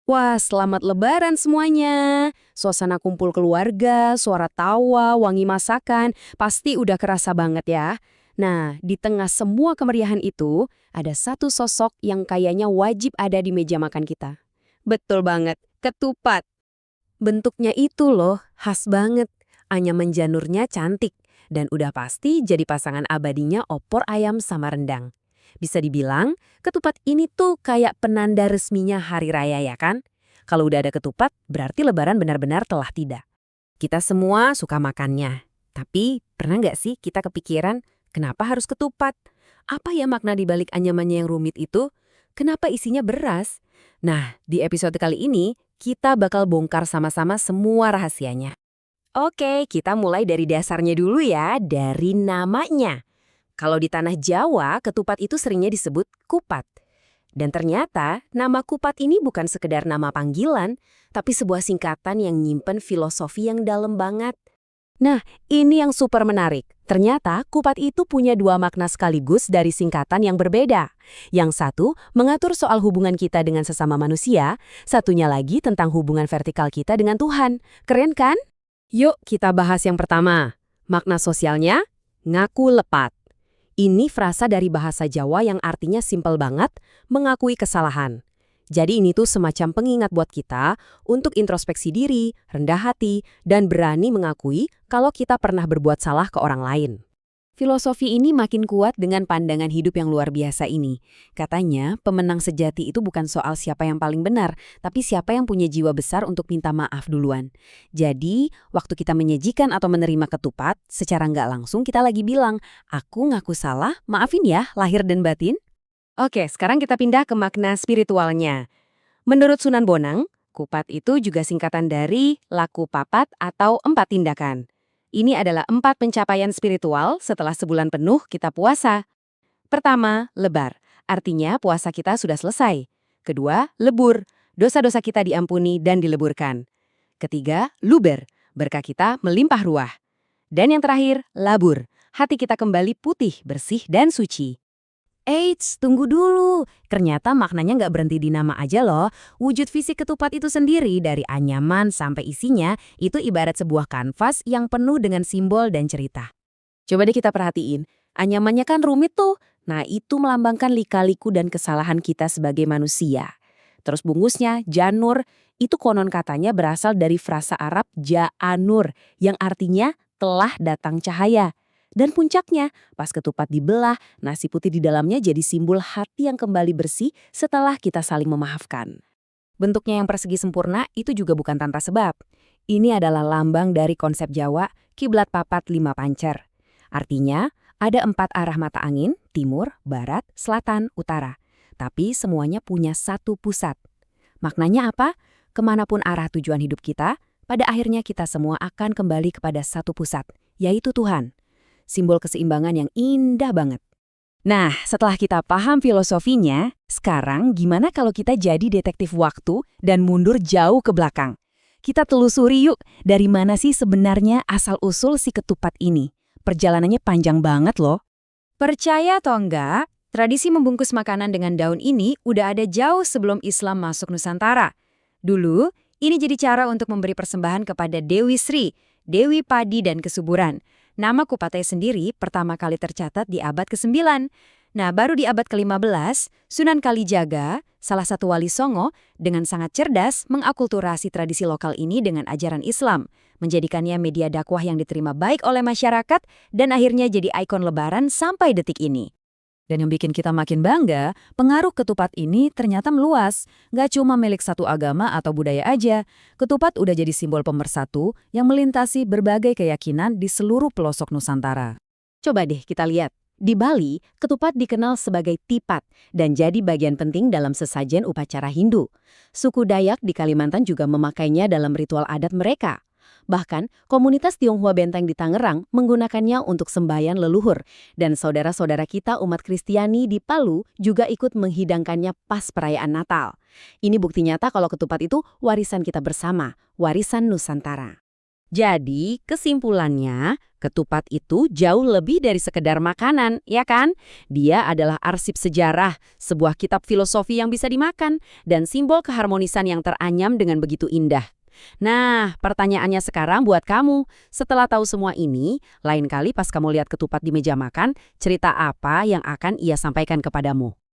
Wah, selamat Lebaran semuanya. Suasana kumpul keluarga, suara tawa, wangi masakan, pasti udah kerasa banget ya. Nah, di tengah semua kemeriahan itu, ada satu sosok yang kayaknya wajib ada di meja makan kita. Betul banget, ketupat. Bentuknya itu loh, khas banget. Anyaman janurnya cantik, dan udah pasti jadi pasangan abadinya opor ayam sama rendang. Bisa dibilang, ketupat ini tuh kayak penanda resminya hari raya ya kan? Kalau udah ada ketupat, berarti lebaran benar-benar telah tiba. Kita semua suka makannya. Tapi, pernah nggak sih kita kepikiran, kenapa harus ketupat? Apa ya makna di balik anyamannya yang rumit itu? Kenapa isinya beras? Nah, di episode kali ini, kita bakal bongkar sama-sama semua rahasianya. Oke, kita mulai dari dasarnya dulu ya, dari namanya. Kalau di tanah Jawa, ketupat itu seringnya disebut kupat. Dan ternyata, nama kupat ini bukan sekedar nama panggilan, tapi sebuah singkatan yang nyimpen filosofi yang dalam banget. Nah, ini yang super menarik. Ternyata, kupat itu punya dua makna sekaligus dari singkatan yang berbeda. Yang satu, mengatur soal hubungan kita dengan sesama manusia, satunya lagi tentang hubungan vertikal kita dengan Tuhan. Keren kan? Yuk, kita bahas yang pertama. Makna sosialnya, ngaku lepat. Ini frasa dari bahasa Jawa yang artinya simpel banget, mengakui kesalahan. Jadi ini tuh semacam pengingat buat kita untuk introspeksi diri, rendah hati, dan berani mengakui kalau kita pernah berbuat salah ke orang lain. Filosofi ini makin kuat dengan pandangan hidup yang luar biasa ini. Katanya, pemenang sejati itu bukan soal siapa yang paling benar, tapi siapa yang punya jiwa besar untuk minta maaf duluan. Jadi, waktu kita menyajikan atau menerima ketupat, secara nggak langsung kita lagi bilang, aku ngaku salah, maafin ya, lahir dan batin. Oke, sekarang kita pindah ke makna spiritualnya. Menurut Sunan Bonang, kupat itu juga singkatan dari laku papat atau 4 tindakan. Ini adalah 4 pencapaian spiritual setelah sebulan penuh kita puasa. Pertama, lebar. Artinya puasa kita sudah selesai. Kedua, lebur. Dosa-dosa kita diampuni dan dileburkan. Ketiga, luber. Berkah kita melimpah ruah. Dan yang terakhir, labur. Hati kita kembali putih, bersih, dan suci. Eits, tunggu dulu. Ternyata maknanya nggak berhenti di nama aja loh. Wujud fisik ketupat itu sendiri dari anyaman sampai isinya itu ibarat sebuah kanvas yang penuh dengan simbol dan cerita. Coba deh kita perhatiin. Anyamannya kan rumit tuh. Nah, itu melambangkan lika-liku dan kesalahan kita sebagai manusia. Terus bungkusnya, janur, itu konon katanya berasal dari frasa Arab ja'anur yang artinya telah datang cahaya. Dan puncaknya, pas ketupat dibelah, nasi putih di dalamnya jadi simbol hati yang kembali bersih setelah kita saling memaafkan. Bentuknya yang persegi sempurna itu juga bukan tanpa sebab. Ini adalah lambang dari konsep Jawa, kiblat papat 5 pancer. Artinya, ada 4 arah mata angin, timur, barat, selatan, utara. Tapi semuanya punya satu pusat. Maknanya apa? Kemanapun arah tujuan hidup kita, pada akhirnya kita semua akan kembali kepada satu pusat, yaitu Tuhan. Simbol keseimbangan yang indah banget. Nah, setelah kita paham filosofinya, sekarang gimana kalau kita jadi detektif waktu dan mundur jauh ke belakang? Kita telusuri yuk, dari mana sih sebenarnya asal-usul si ketupat ini? Perjalanannya panjang banget loh. Percaya atau enggak, tradisi membungkus makanan dengan daun ini udah ada jauh sebelum Islam masuk Nusantara. Dulu, ini jadi cara untuk memberi persembahan kepada Dewi Sri, Dewi Padi dan Kesuburan. Nama kupatnya sendiri pertama kali tercatat di abad ke-9. Nah, baru di abad ke-15, Sunan Kalijaga, salah satu wali Songo, dengan sangat cerdas mengakulturasi tradisi lokal ini dengan ajaran Islam, menjadikannya media dakwah yang diterima baik oleh masyarakat dan akhirnya jadi ikon lebaran sampai detik ini. Dan yang bikin kita makin bangga, pengaruh ketupat ini ternyata meluas. Nggak cuma milik satu agama atau budaya aja. Ketupat udah jadi simbol pemersatu yang melintasi berbagai keyakinan di seluruh pelosok Nusantara. Coba deh kita lihat. Di Bali, ketupat dikenal sebagai tipat dan jadi bagian penting dalam sesajen upacara Hindu. Suku Dayak di Kalimantan juga memakainya dalam ritual adat mereka. Bahkan, komunitas Tionghoa Benteng di Tangerang menggunakannya untuk sembahyang leluhur. Dan saudara-saudara kita umat Kristiani di Palu juga ikut menghidangkannya pas perayaan Natal. Ini bukti nyata kalau ketupat itu warisan kita bersama, warisan Nusantara. Jadi, kesimpulannya, ketupat itu jauh lebih dari sekedar makanan, ya kan? Dia adalah arsip sejarah, sebuah kitab filosofi yang bisa dimakan, dan simbol keharmonisan yang teranyam dengan begitu indah. Nah, pertanyaannya sekarang buat kamu. Setelah tahu semua ini, lain kali pas kamu lihat ketupat di meja makan, cerita apa yang akan ia sampaikan kepadamu?